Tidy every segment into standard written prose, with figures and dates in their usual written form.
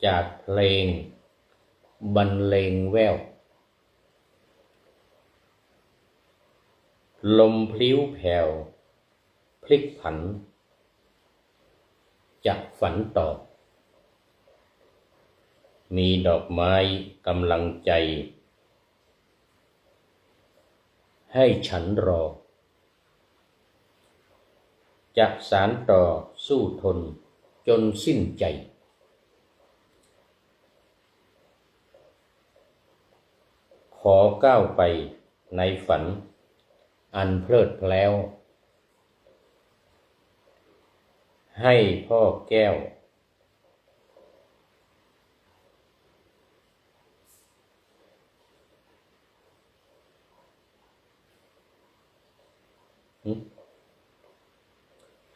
จากเพลงบรรเลงแว่วลมพลิ้วแผ่วพลิกผันจากฝันต่อมีดอกไม้กำลังใจให้ฉันรอจะสานต่อสู้ทนจนสิ้นใจขอก้าวไปในฝันอันเพลิดเพล้วให้พ่อแก้ว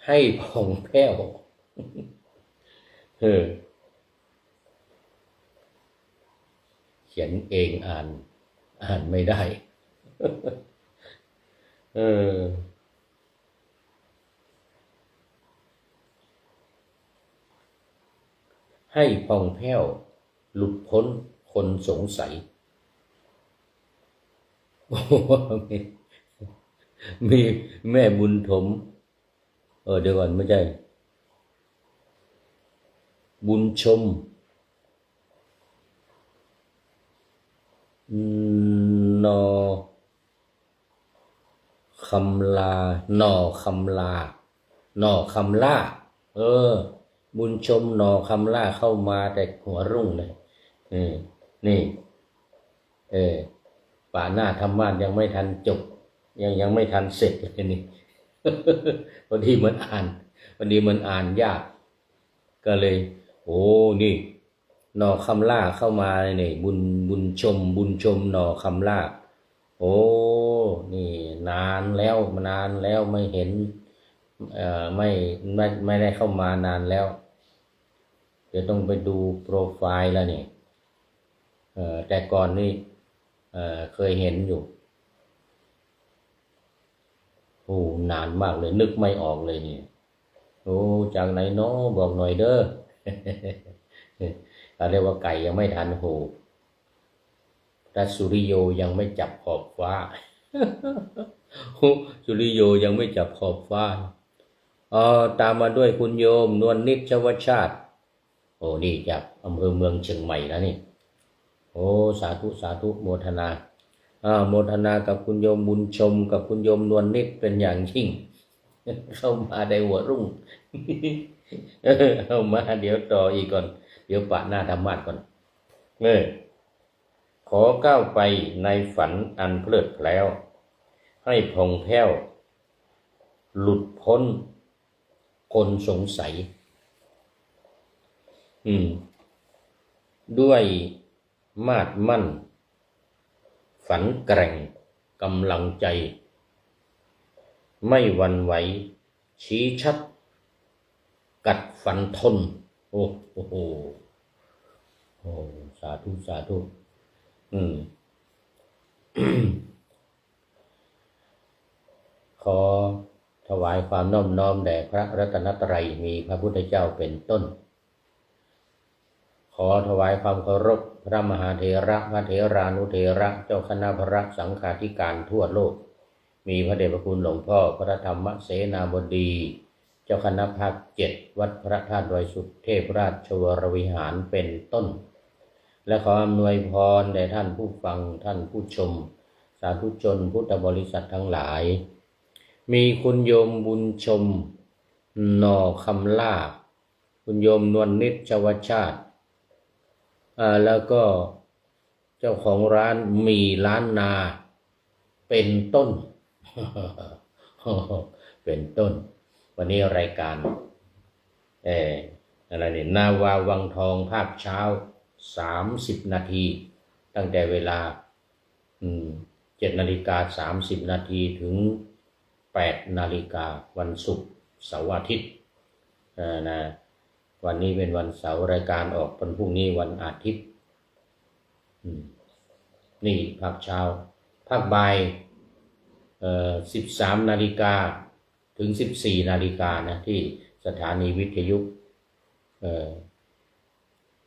ให้ผ่องแผ้วเขียนเองอ่านไม่ได้ให้ผ่องแผ้วหลุดพ้นคนสงสัยมีแม่บุญถมเดี๋ยวก่อนไม่ใช่บุญชมนอคำลานอคำลานอคำล่าบุญชมนอคำล่าเข้ามาแต่หัวรุ่งเลยนี่ป่าหน้าธรรมะยังไม่ทันจบยังไม่ทันเสร็จเลยนี่ พอดีมันอ่านยากก็เลยโอ้นี่นอคำล่าเข้ามาเนี่ยบุญชมนอคำล่าโอ้นี่นานแล้วไม่เห็นไม่ได้เข้ามานานแล้วเดี๋ยวต้องไปดูโปรไฟล์แล้วนี่แต่ก่อนนี่เคยเห็นอยู่โอ้นานมากเลยนึกไม่ออกเลยนี่โอ้จากไหนเนาะบอกหน่อยเด้อ เขาเรียกว่าไก่ยังไม่ทันหูพระสุริโยยังไม่จับขอบฟ้า สุริโยยังไม่จับขอบฟ้าตามมาด้วยคุณโยมนวลนิชวชาติโอ้นี่จากอำเภอเมืองเชียงใหม่นะนี่โอ้สาธุโมทนาโมทนากับคุณโยมบุญชมกับคุณโยมนวลนิชเป็นอย่างยิ่งเข้ามาได้หัวรุ่ง เข้ามาเดี๋ยวต่ออีกก่อนเดี๋ยวปะหน้าธรรมะก่อนขอก้าวไปในฝันอันเพลิดเพล้วให้ผ่องแผ้วหลุดพ้นคนสงสัยด้วยมาดมั่นฝันแกร่งกำลังใจไม่หวั่นไหวชี้ชัดกัดฟันทนโอ้โหสาธุขอถวายความน้อมน้อมแด่พระรัตนตรัยมีพระพุทธเจ้าเป็นต้นขอถวายความเคารพพระมหาเถระพระเถรานุเถระเจ้าคณะพระสังฆาธิการทั่วโลกมีพระเดชพระคุณหลวงพ่อพระธรรมเสนาบดีเจ้าคณะภาค7วัดพระธาตุดอยสุเทพราชวรวิหารเป็นต้นและขออำนวยพรแด่ท่านผู้ฟังท่านผู้ชมสาธุชนพุทธบริษัททั้งหลายมีคุณโยมบุญชมนอคำล่าคุณโยมนวลนิชวชาติแล้วก็เจ้าของร้านมีล้านนาเป็นต้น เป็นต้นวันนี้รายการอะไรเนี่ยนาวาวังทองภาคเช้า30 นาทีตั้งแต่เวลา7:30 นาทีถึง8 นาฬิกาวันศุกร์เสาร์อาทิตย์นะวันนี้เป็นวันเสาร์รายการออกวันพรุ่งนี้วันอาทิตย์นี่ภาคเช้าภาคบ่าย13 นาฬิกาถึง14 นาฬิกานะที่สถานีวิทยุ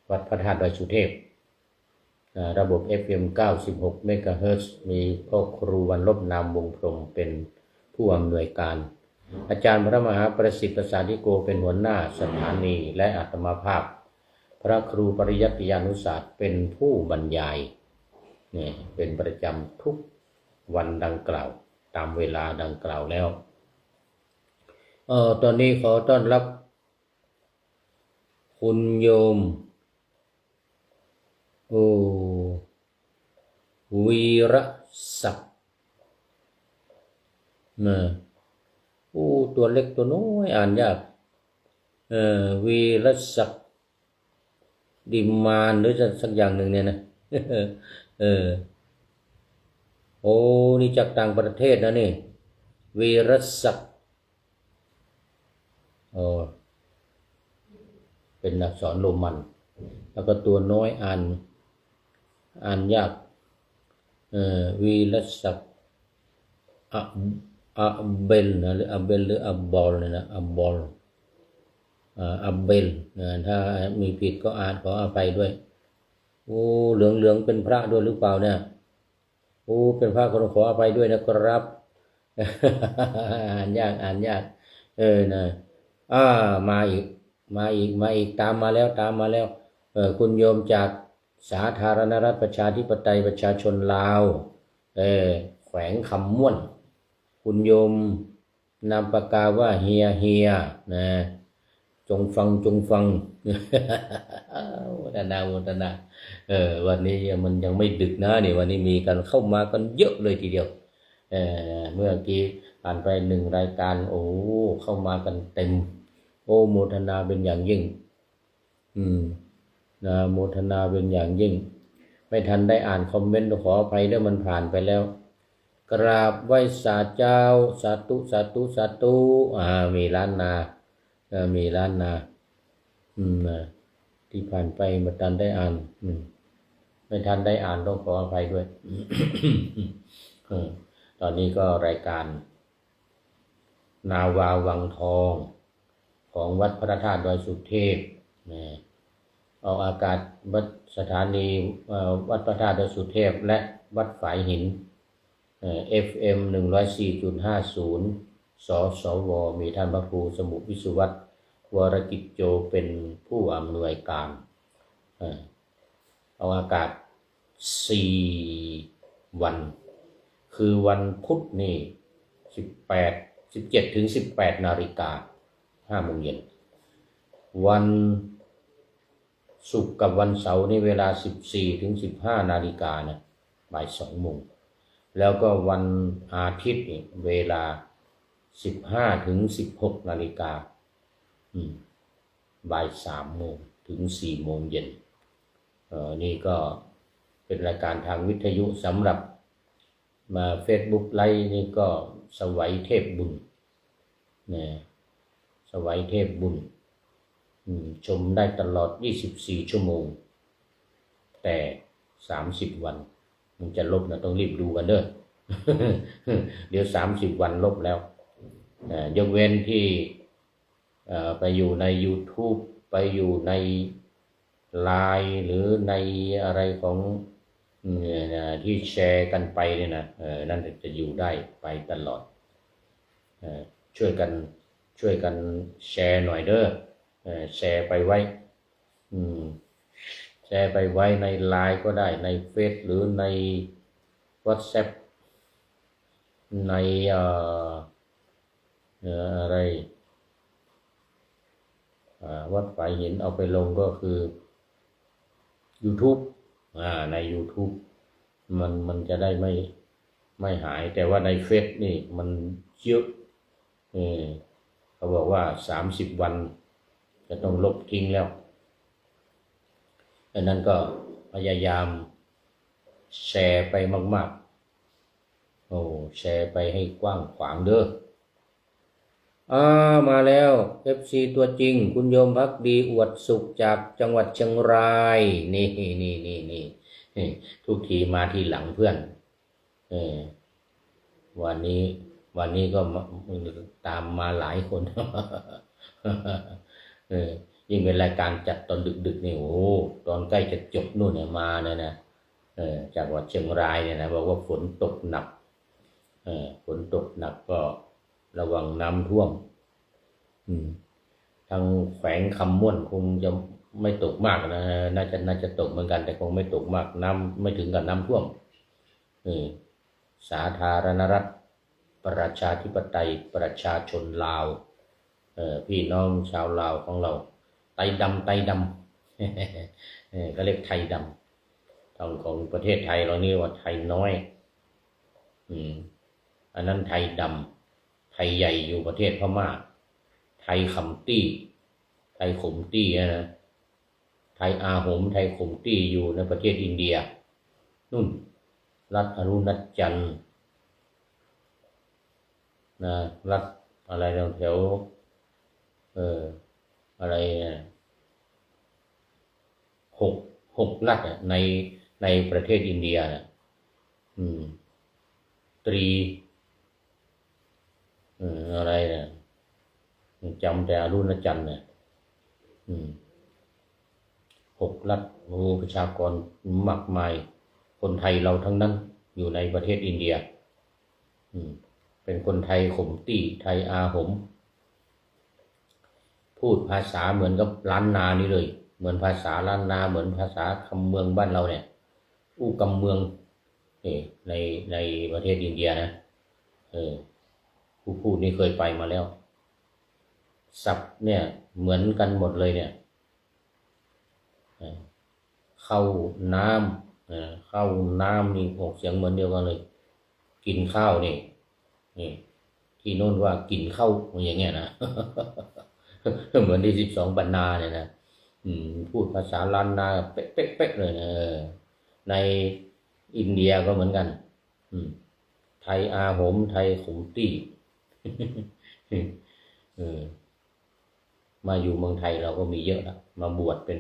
วัดพระธาตุดอยสุเทพระบบ FM 96 เมกะเฮิรตซ์มีพ่อครูวันลบนามวงพรหมเป็นผู้อำนวยการ อาจารย์พระมหาประสิทธิ์ประสาธิโกเป็นหัวหน้าสถานีและอาตมาภาพพระครูปริยัติยานุศาสตร์เป็นผู้บรรยายนี่เป็นประจำทุกวันดังกล่าวตามเวลาดังกล่าวแล้วตอนนี้ขอต้อนรับคุณโยมวีรศักดิ์ตัวเล็กตัวน้อยอ่านยากวีรศักดิ์ดิมานหรือสักอย่างหนึ่งเนี่ยนะนี่จากต่างประเทศนะนี่วีรศักดิ์เป็นอักษรโรมันแล้วก็ตัวน้อยอ่านยากวีรศักดิ์อะเบลนะหรืออะเบลหรืออะบอลเนี่ยนะอะบอลอะเบลนะถ้ามีผิดก็อ่านขออภัยด้วยเหลืองเป็นพระด้วยหรือเปล่าเนี่ยเป็นพระขออภัยด้วยนะครับอ่านยากนะมาอีกตามมาแล้วคุณโยมจากสาธารณรัฐประชาธิปไตยประชาชนลาวแขวงคำม่วนคุณโยมนามปากกาว่าเฮียนะจงฟังโมทนาวันนี้มันยังไม่ดึกนะนี่วันนี้มีกันเข้ามากันเยอะเลยทีเดียวเมื่อกี้ผ่านไป1 รายการเข้ามากันเต็มโมทนาเป็นอย่างยิ่งนะโมทนาเป็นอย่างยิ่งไม่ทันได้อ่านคอมเมนต์ขออภัยด้วยมันผ่านไปแล้วกราบไหว้สาเจ้าสาธุมีล้านนาที่ผ่านไปไม่ทันได้อ่านต้องขออภัยด้วย ตอนนี้ก็รายการนาวาวังทองของวัดพระธาตุดอยสุเทพออกอากาศสถานีวัดพระธาตุดอยสุเทพและวัดฝายหินFM 104.50 สสวมีท่านพระครูสมุวิสุวัตรวรกิจโจเป็นผู้อำนวยการออกอากาศ4 วันคือวันพุธนี่17 ถึง 18 นาฬิกา 5 โมงเย็นวันศุกร์กับวันเสาร์นี่เวลา14 ถึง 15 นาฬิกานะบ่าย 2 โมงแล้วก็วันอาทิตย์นี่เวลา15 ถึง 16 นาฬิกาบ่าย 3 โมงถึง 4 โมงเย็นนี่ก็เป็นรายการทางวิทยุสำหรับมา Facebook ไลฟ์นี่ก็สวัยเทพบุญสวัยเทพบุญชมได้ตลอด24 ชั่วโมงแต่30 วันมันจะลบนะต้องรีบดูกันเด้อ เดี๋ยว30 วันลบแล้วยกเว้นที่ไปอยู่ใน YouTube ไปอยู่ใน LINE หรือในอะไรของที่แชร์กันไปเนี่ยนะนั่นจะอยู่ได้ไปตลอดช่วยกันแชร์หน่อยเด้อแชร์ไปไว้แชร์ไปไว้ใน LINE ก็ได้ในเฟซหรือใน WhatsApp ในอะไรวัดฝายหินเอาไปลงก็คือ YouTube ใน YouTube มันจะได้ไม่หายแต่ว่าในเฟซนี่มันเยอะเขาบอกว่า30 วันจะต้องลบทิ้งแล้วดังนั้นก็พยายามแชร์ไปมากๆแชร์ไปให้กว้างขวางเด้อมาแล้ว FC ตัวจริงคุณโยมภักดีอวดสุขจากจังหวัดเชียงรายนี่ทุกทีมาทีหลังเพื่อนวันนี้ก็ตามมาหลายคน ยิ่งเป็นรายการจัดตอนดึกๆนี่โอ้ตอนใกล้จะจบนู่นเนี่ยมาเนี่ยนะจากจังหวัดเชียงรายเนี่ยนะบอกว่าฝนตกหนักฝนตกหนักก็ระวังน้ำท่วมทางแขวงคำม่วนคงจะไม่ตกมากนะน่าจะตกเหมือนกันแต่คงไม่ตกมากน้ำไม่ถึงกับน้ำท่วมสาธารณรัฐประชาธิปไตยประชาชนลาวพี่น้องชาวลาวของเราไตดำก็เรียกไทยดำของประเทศไทยเรานี่ว่าไทยน้อยอันนั้นไทยดำไทยใหญ่อยู่ประเทศพม่าไทยขำตี้ไทยขมตี้นะไทยอาหมไทยขมตี้อยู่ในประเทศอินเดียนู่นรัฐอรุณจันทร์นะรัฐอะไรแถวอะไรหกรัฐในประเทศอินเดียนะตรีอะไรนะจำแต่อรุณจันทร์เนี่ย6 รัฐโอ้ประชากรมากมายคนไทยเราทั้งนั้นอยู่ในประเทศอินเดียเป็นคนไทยขมตี้ไทยอาหมพูดภาษาเหมือนกับล้านนานี่เลยเหมือนภาษาล้านนาเหมือนภาษาคำเมืองบ้านเราเนี่ยอู้กำเมืองในประเทศอินเดียนะผู้พูดนี่เคยไปมาแล้วศัพท์เนี่ยเหมือนกันหมดเลยเนี่ยเข้าน้ำนี่ออกเสียงเหมือนเดียวกันเลยกินข้าวนี่ที่โน่นว่ากินข้าวอย่างเงี้ยนะเหมือนที่12 บรรณาเนี่ยนะพูดภาษาล้านนาเป๊ะเลยนะในอินเดียก็เหมือนกันไทยอาหมไทยขมตี้มาอยู่เมืองไทยเราก็มีเยอะแล้วมาบวชเป็น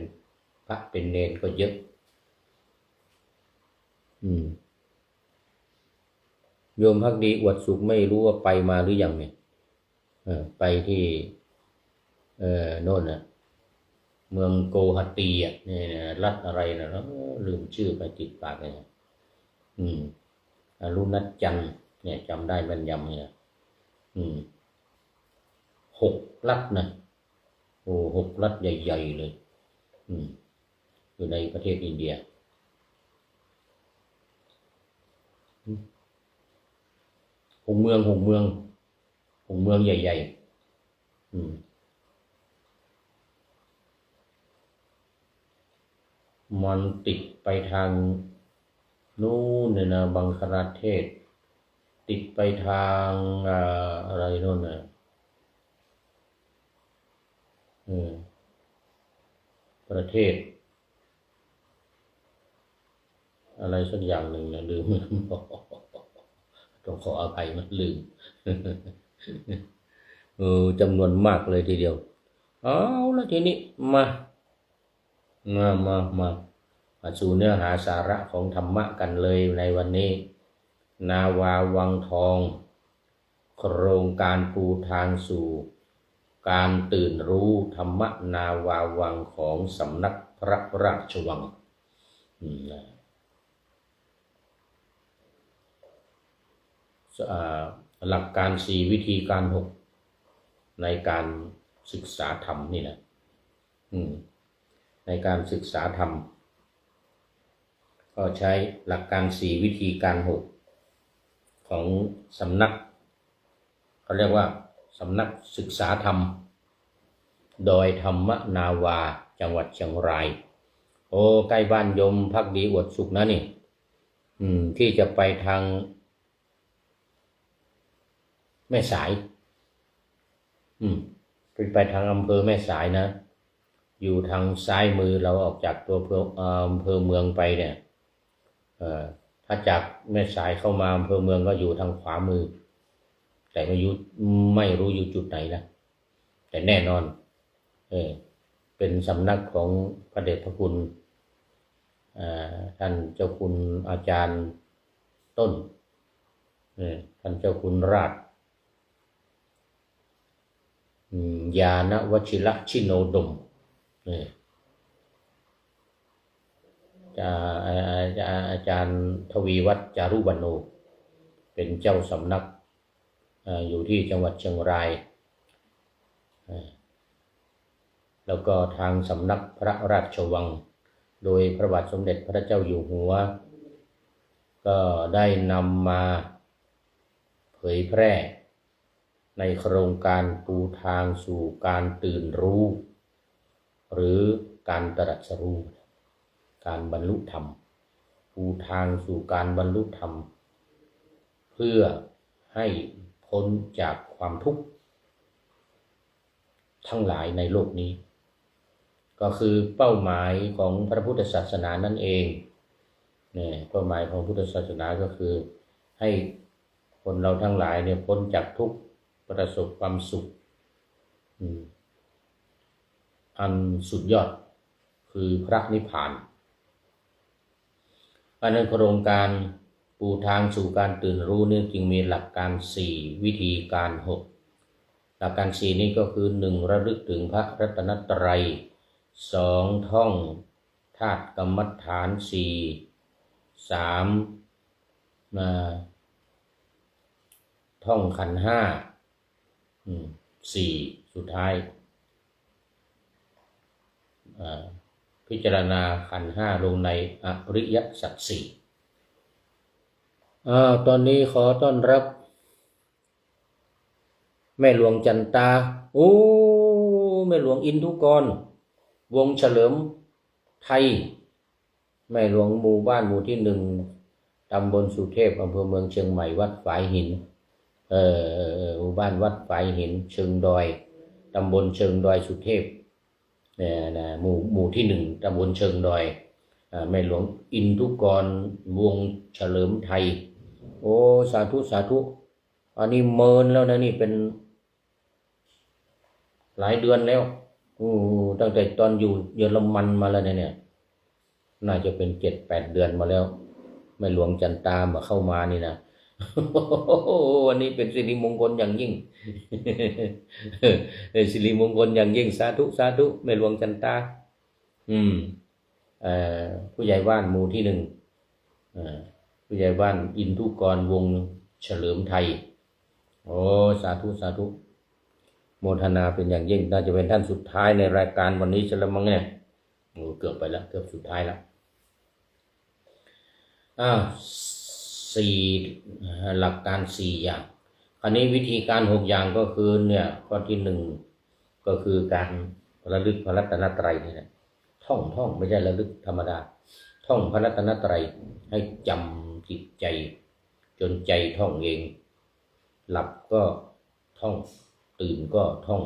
พระเป็นเนรก็เยอะโยมภักดีอวดสุขไม่รู้ว่าไปมาหรือยังเนี่ยไปที่โน่นน่ะเมืองโกหตีอ่ะนี่รัฐอะไรนะลืมชื่อไปติดปากเลยอรุณจันทร์เนี่ยจำได้แม่นยำเนี่ย6 รัฐนะโอ้6 รัฐใหญ่ๆเลยอยู่ในประเทศอินเดีย6 เมืองใหญ่ๆมันติดไปทางนู้นเนี่ยนะบังคลาเทศติดไปทางอะไรโน่นน่ะประเทศอะไรสักอย่างหนึ่งนะลืมต้องขออภัยมันลืมจำนวนมากเลยทีเดียวเอาแล้วทีนี้มาสู่เนื้อหาสาระของธรรมะกันเลยในวันนี้นาวาวังทองโครงการปูทางสู่การตื่นรู้ธรรมนาวาวังของสำนักพระราชวังหลักการ4วิธีการ6ในการศึกษาธรรมนี่แหละในการศึกษาธรรมก็ใช้หลักการ4วิธีการ6ของสำนักเขาเรียกว่าสำนักศึกษาธรรมโดยธรรมนาวาจังหวัดเชียงรายโอ้ใกล้บ้านโยมภักดีอวดสุขนะนี่ที่จะไปทางแม่สายไปทางอำเภอแม่สายนะอยู่ทางซ้ายมือเราออกจากตัวอำเภอเมืองไปเนี่ยถ้าจากแม่สายเข้ามาอำเภอเมืองก็อยู่ทางขวามือแต่ไม่รู้อยู่จุดไหนนะแต่แน่นอนเป็นสำนักของพระเดชพระคุณท่านเจ้าคุณอาจารย์ต้นท่านเจ้าคุณราชญาณวชิระชิโนดม นี่อาจารย์ทวีวัฒน์จารุวรรณโนเป็นเจ้าสำนักอยู่ที่จังหวัดเชียงรายแล้วก็ทางสำนักพระราชวังโดยพระบาทสมเด็จพระเจ้าอยู่หัวก็ได้นำมาเผยแพร่ในโครงการปูทางสู่การตื่นรู้หรือการตรัสรู้การบรรลุธรรมปูทางสู่การบรรลุธรรมเพื่อให้พ้นจากความทุกข์ทั้งหลายในโลกนี้ก็คือเป้าหมายของพระพุทธศาสนานั่นเองเนี่ยเป้าหมายของพุทธศาสนาก็คือให้คนเราทั้งหลายเนี่ยพ้นจากทุกข์ประสบความสุขอันสุดยอดคือพระนิพพานอันนั้นโครงการปูทางสู่การตื่นรู้นี่จึงมีหลักการ4วิธีการ6หลักการ4นี้ก็คือ1ระลึกถึงพระรัตนตรัย2ท่องธาตุกรรมฐาน4 3ท่องขันธ์5 4สุดท้ายพิจารณาขันธ์5ลงในอริยสัจ4ตอนนี้ขอต้อนรับแม่หลวงจันตาแม่หลวงอินทุกรวงเฉลิมไทยแม่หลวงหมู่บ้านหมู่ที่1ตำบลสุเทพอำเภอเมืองเชียงใหม่วัดฝายหินหมู่บ้านวัดฝายหินเชิงดอยตำบลเชิงดอยสุเทพเนี่ยหมู่ที่1ตำบลเชิงดอยแม่หลวงอินทุกรวงเฉลิมไทยโอ้สาธุสาธุอันนี้เมินแล้วนะนี่เป็นหลายเดือนแล้วตั้งแต่ตอนอยู่เยอรมันมาแล้วเนี่ยน่าจะเป็น7-8 เดือนมาแล้วแม่หลวงจันตามาเข้ามานี่นะวันนี้เป็นสิริมงคลอย่างยิ่งสิริมงคลอย่างยิ่งสาธุสาธุแม่หลวงจันตาผู้ใหญ่บ้านหมู่ที่1ผู้ใหญ่บ้านอินทุกรวงเฉลิมไทยโอ้สาธุสาธุโมทนาเป็นอย่างยิ่งน่าจะเป็นท่านสุดท้ายในรายการวันนี้ใช่แล้วมั้งเนี่ยเกือบไปแล้วเกือบสุดท้ายแล้ว4หลักการ4อย่างคราวนี้วิธีการ6อย่างก็คือเนี่ยข้อที่1ก็คือการระลึกพระรัตนตรัยนี่แหละท่องไม่ใช่ระลึกธรรมดาท่องพระรัตนตรัยให้จำจิตใจจนใจท่องเองหลับก็ท่องตื่นก็ท่อง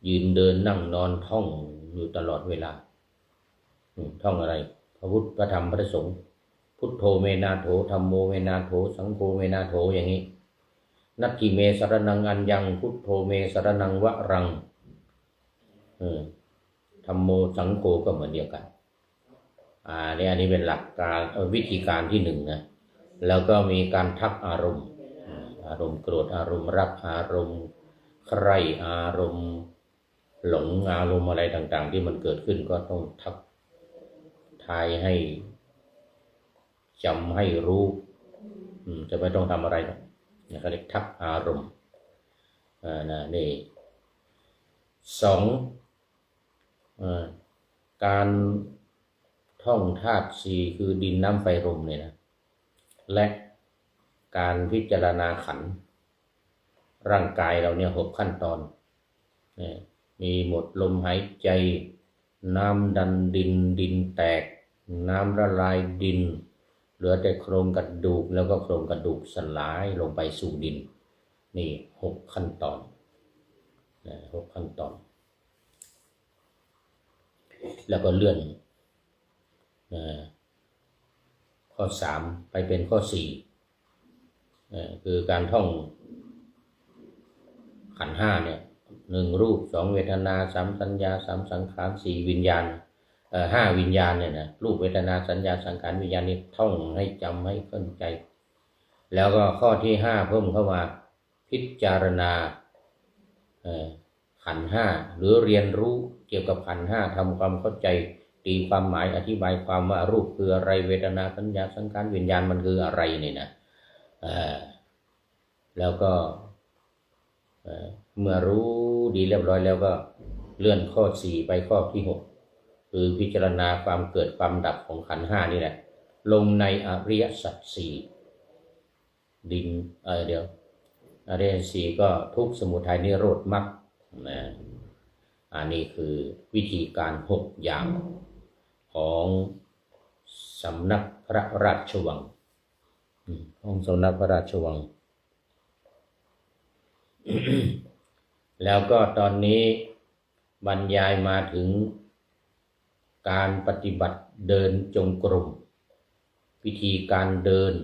ยืนเดินนั่งนอนท่องอยู่ตลอดเวลาท่องอะไรพระพุทธพระธรรมพระสงฆ์พุทโธเมนาโถธัมโมเมนาโถสังโฆเมนาโถอย่างนี้นัตถิเมสรนังอัญญังพุทโธเมสรนังวะรังธัมโมสังโฆก็เหมือนเดียวกันอันนี้เป็นหลักการวิธีการที่1นะแล้วก็มีการทักอารมณ์โกรธอารมณ์รักอารมณ์ใคร่อารมณ์หลงอารมณ์อะไรต่างๆที่มันเกิดขึ้นก็ต้องทักทายให้จำให้รู้จะไม่ต้องทำอะไรหรอกเขาเรียกทักอารมณ์นี่2การท่องธาตุ4คือดินน้ำไฟลมเนี่ยนะและการพิจารณาขันธ์ร่างกายเราเนี่ย6ขั้นตอนมีหมดลมหายใจน้ำดันดินแตกน้ำละลายดินเหลือแต่โครงกระดูกแล้วก็โครงกระดูกสลายลงไปสู่ดินนี่6ขั้นตอน6ขั้นตอนแล้วก็เลื่อนข้อ3ไปเป็นข้อ4คือการท่องขันธ์5เนี่ย1รูป2เวทนา3สัญญา3สังขาร4วิญญาณ5วิญญาณเนี่ยนะรูปเวทนาสัญญาสังขารวิญญาณนี่ท่องให้จำให้เข้าใจแล้วก็ข้อที่5เพิ่มเข้ามาพิจารณาขันธ์5หรือเรียนรู้ เกี่ยวกับขันธ์ห้าทำความเข้าใจตีความหมายอธิบายความว่ารูปคืออะไรเวทนาสัญญาสังขารวิญญาณมันคืออะไรนี่นะแล้วก็เมื่อรู้ดีเรียบร้อยแล้วก็เลื่อนข้อ4ไปข้อที่6คือพิจารณาความเกิดความดับของขันธ์ห้านี่แหละลงในอริยสัจสี่ดินเดี๋ยวอริยสัจสี่ก็ทุกข์สมุทัยนิโรธมรรคนะอันนี้คือวิธีการ6อย่างของสำนักพระราชวังของสำนักพระราชวัง แล้วก็ตอนนี้บรรยายมาถึงการปฏิบัติเดินจงกรมวิธีการเดิน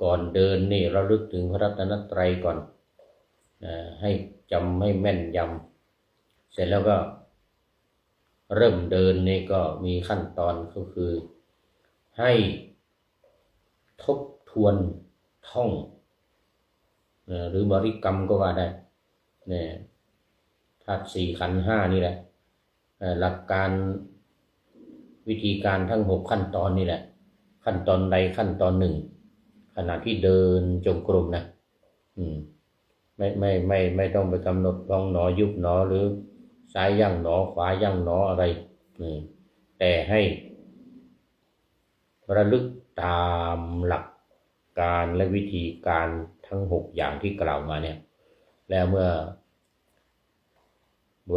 ก่อนเดินนี่เราลึกถึงพระรัตนตรัยก่อนให้จำให้แม่นยำเสร็จแล้วก็เริ่มเดินนี่ก็มีขั้นตอนก็คือให้ทบทวนท่องหรือบริกรรมก็ว่าได้เนี่ยธาตุสี่ขันธ์ห้านี่แหละหลักการวิธีการทั้ง6ขั้นตอนนี่แหละขั้นตอนใดขั้นตอนหนึ่งขณะที่เดินจงกรมนะไม่ต้องไปกำหนดพองหนอยุบหนอหรือซ้ายย่างหนอขวาย่างหนออะไรแต่ให้ระลึกตามหลักการและวิธีการทั้ง6อย่างที่กล่าวมาเนี่ยแล้วเมื่อ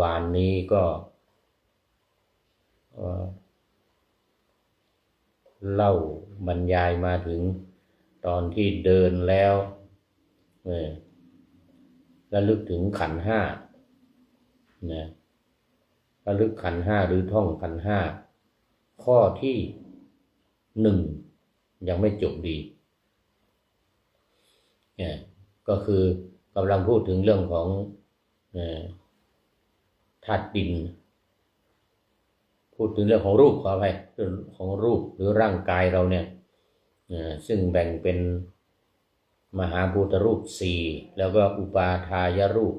วานนี้ก็เล่าบรรยายมาถึงตอนที่เดินแล้วระลึกถึงขันธ์ห้านะระลึกขันธ์ห้าหรือท่องขันธ์ห้าข้อที่1ยังไม่จบดีก็คือกำลังพูดถึงเรื่องของธาตุดินพูดถึงเรื่องของรูปขออภัยเรื่องของรูปหรือร่างกายเราเนี่ยซึ่งแบ่งเป็นมหาภูตรูป4แล้วก็อุปาทายรูป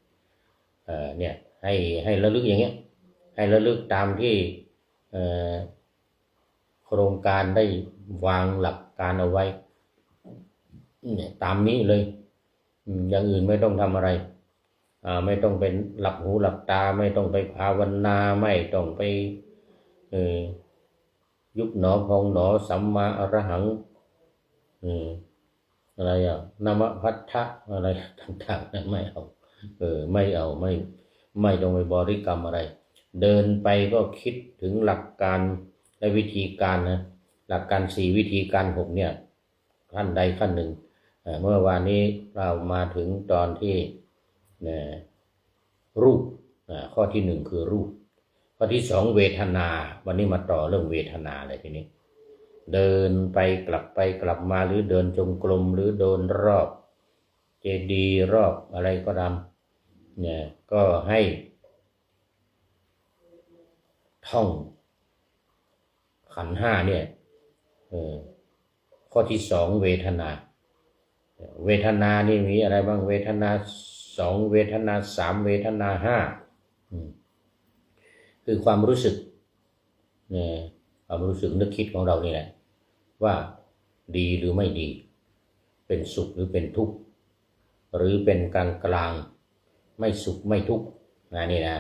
24เนี่ยให้ระลึกอย่างเงี้ยให้ระลึกตามที่โครงการได้วางหลักการเอาไว้เนี่ยตามนี้เลยอย่างอื่นไม่ต้องทำอะไรไม่ต้องเป็นหลับหูหลับตาไม่ต้องไปภาวนาไม่ต้องไปยุบหนอพองหนอสัมมาอรหังอะไรนามพัทธะอะไรต่างๆนั่นไม่เอาไม่ต้องไปบริกรรมอะไรเดินไปก็คิดถึงหลักการและวิธีการนะหลักการ4วิธีการ6เนี่ยขั้นใดขั้นหนึ่งเมื่อวานนี้เรามาถึงตอนที่รูปข้อที่1คือรูปข้อที่2เวทนาวันนี้มาต่อเรื่องเวทนาเลยทีนี้เดินไปกลับมาหรือเดินจงกรมหรือเดินรอบเจดีย์รอบอะไรก็ตามเนี่ยก็ให้ท่องขันธ์5เนี่ยข้อที่2เวทนานี่มีอะไรบ้างเวทนา2เวทนา3เวทนา5คือความรู้สึกความรู้สึกนึกคิดของเรานี่แหละว่าดีหรือไม่ดีเป็นสุขหรือเป็นทุกข์หรือเป็นกลางกลางไม่สุขไม่ทุกข์นี่นะ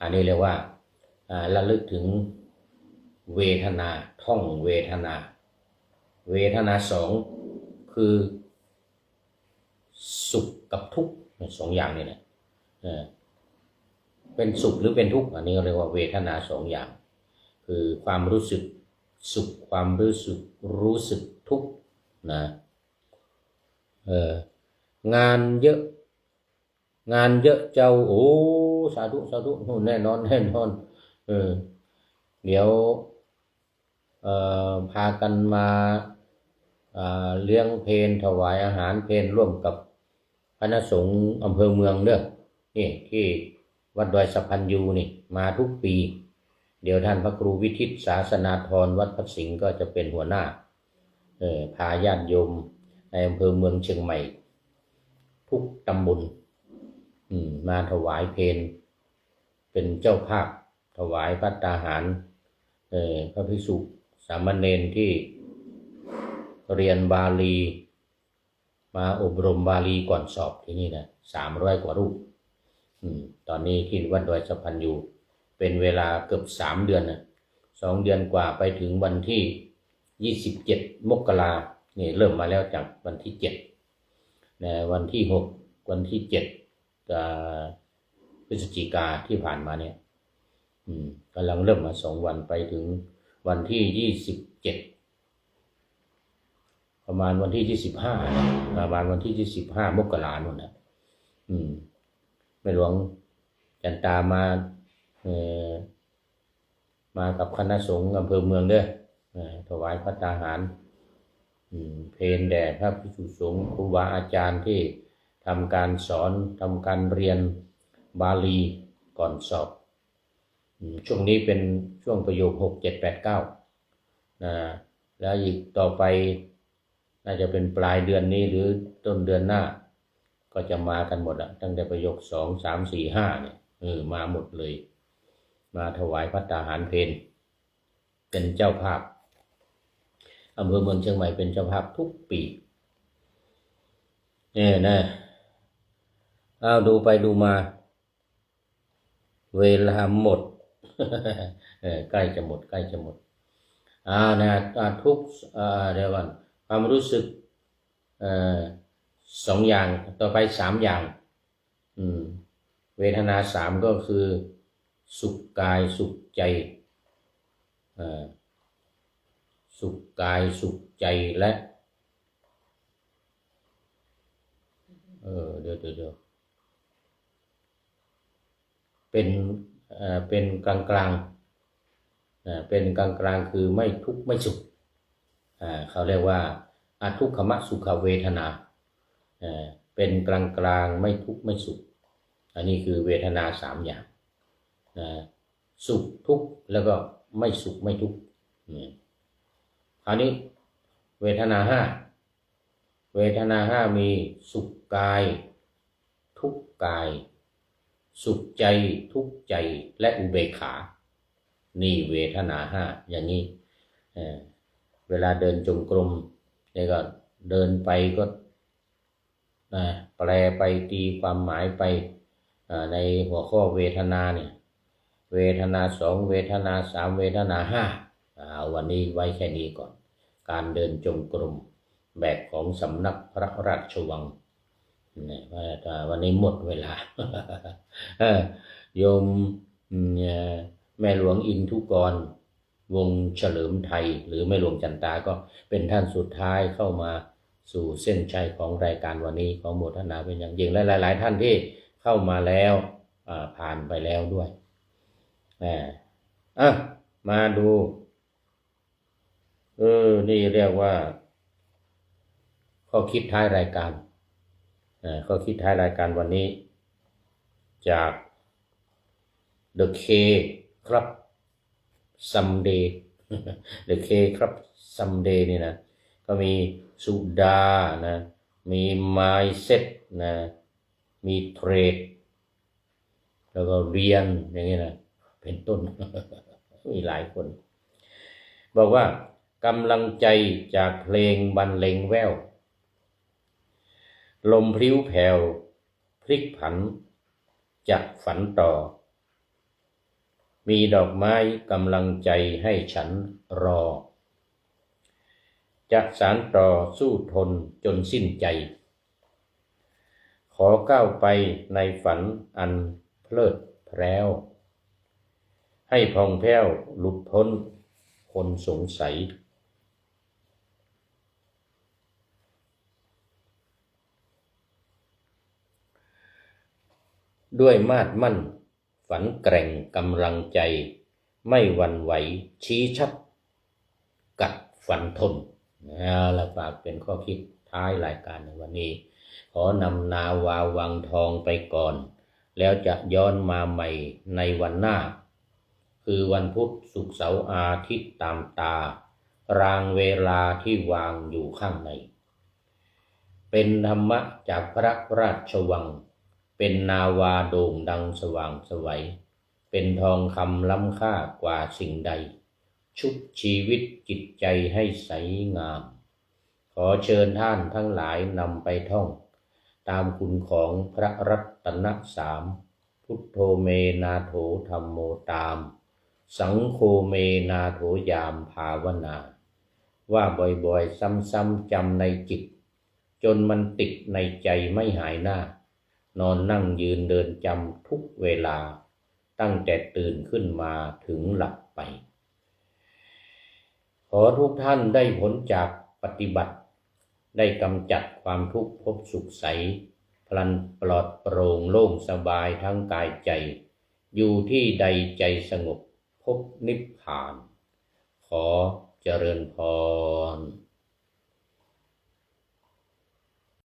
อันนี้เรียกว่าระลึกถึงเวทนาท่องเวทนา2คือสุขกับทุกข์2อย่างนี่แหละเป็นสุขหรือเป็นทุกข์อันนี้เรียกว่าเวทนา2อย่างคือความรู้สึกสุขความรู้สึกทุกข์นะงานเยอะเจ้าโอ้สาธุแน่นอนเดี๋ยวพากันมาเลี้ยงเพลถวายอาหารเพลร่วมกับคณะสงฆ์อำเภอเมืองนี่ที่วัดดอยสะพันยูนี่มาทุกปีเดี๋ยวท่านพระครูวิทิตศาสนาธรวัดพระสิงห์ก็จะเป็นหัวหน้าพาญาติโยมในอำเภอเมืองเชียงใหม่ทุกตำบลมาถวายเพล เป็นเจ้าภาพถวายภัตตาหารพระภิกษุสามเณรที่เรียนบาลีมาอบรมบาลีก่อนสอบที่นี่นะ300 กว่ารูปตอนนี้ที่วัดดอยสะพันอยู่เป็นเวลาเกือบ3 เดือนนะ2 เดือนกว่าไปถึงวันที่27 มกราเนี่ยเริ่มมาแล้วจากวันที่7นะวันที่6วันที่7พฤศจิกาที่ผ่านมาเนี่ยกำลังเริ่มมา2 วันไปถึงวันที่27ประมาณวันที่25ประมาณวันที่25 มกราโน่นนะแม่หลวงจันตามากับคณะสงฆ์อำเภอเมืองเด้อถวายภัตตาหารเพลแด่พระภิกษุสงฆ์ครูบาอาจารย์ที่ทำการสอนทำการเรียนบาลีก่อนสอบช่วงนี้เป็นช่วงประโยค6 7 8 9แล้วอีกต่อไปน่าจะเป็นปลายเดือนนี้หรือต้นเดือนหน้าก็จะมากันหมดอ่ะตั้งแต่ประโยค2 3 4 5เนี่ยมาหมดเลยมาถวายภัตตาหารเพลเป็นเจ้าภาพอำเภอเมืองเชียงใหม่เป็นเจ้าภาพทุกปีเนี่ยนะเอาดูไปดูมาเวลาหมด ใกล้จะหมดนะทุกเดี๋ยวก่อนความรู้สึก2 อย่างต่อไป3 อย่างเวทนา3ก็คือสุขกายสุขใจสุขกายสุขใจและเดี๋ยวเป็นกลางเป็นกลางคือไม่ทุกข์ไม่สุขเขาเรียกว่าอทุกขมสุขเวทนาเป็นกลางไม่ทุกข์ไม่สุขอันนี้คือเวทนา3 อย่างสุขทุกข์แล้วก็ไม่สุขไม่ทุกข์คราวนี้เวทนา5มีสุขกายทุกข์กายสุขใจทุกข์ใจและอุเบกขานี่เวทนา5อย่างนี้เวลาเดินจงกรมนี่ก็เดินไปก็แปลไปตีความหมายไปในหัวข้อเวทนาเนี่ยเวทนา2เวทนา3เวทนา5วันนี้ไว้แค่นี้ก่อนการเดินจงกรมแบบของสำนักพระราชวังวันนี้หมดเวลา โยมแม่หลวงอินทุกรวงเฉลิมไทยหรือแม่หลวงจันตาก็เป็นท่านสุดท้ายเข้ามาสู่เส้นชัยของรายการวันนี้ขอโมทนาเป็นอย่างยิ่งและหลายๆท่านที่เข้ามาแล้วผ่านไปแล้วด้วยมาดูนี่เรียกว่าข้อคิดท้ายรายการข้อคิดท้ายรายการวันนี้จาก The K ครับ Someday The K ครับ Someday นี่นะก็มีสุดานะมี Mindset นะมีเทรดแล้วก็เรียนอย่างนี้นะเป็นต้น มีหลายคนบอกว่ากำลังใจจากเพลงบรรเลงแว่วลมพลิ้วแผ่วพลิกผันจะฝันต่อมีดอกไม้กำลังใจให้ฉันรอจะสานต่อสู้ทนจนสิ้นใจขอก้าวไปในฝันอันเพลิดเพลิวให้ผ่องแผ้วหลุดพ้นคนสงสัยด้วยมาดมั่นฝันแกร่งกำลังใจไม่หวั่นไหวชี้ชัดกัดฟันทนและฝากเป็นข้อคิดท้ายรายการในวันนี้ขอนำนาวาวังทองไปก่อนแล้วจะย้อนมาใหม่ในวันหน้าคือวันพุธศุกร์เสาร์อาทิตย์ตามตารางเวลาที่วางอยู่ข้างในเป็นธรรมะจากพระราชวังเป็นนาวาโด่งดังสว่างไสว เป็นทองคำล้ำค่ากว่าสิ่งใดชุบชีวิตจิตใจให้ใสงามขอเชิญท่านทั้งหลายนำไปท่องตามคุณของพระรัตนสามพุทโธเมนาโถธัมโมตามสังโฆเมนาโถยามภาวนาว่าบ่อยๆซ้ำๆจำในจิตจนมันติดในใจไม่หายหน้านอนนั่งยืนเดินจำทุกเวลาตั้งแต่ตื่นขึ้นมาถึงหลับไปขอทุกท่านได้ผลจากปฏิบัติได้กำจัดความทุกข์พบสุขใสพลันปลอดโปร่งโล่งสบายทั้งกายใจอยู่ที่ใดใจสงบพบนิพพานขอเจริญพร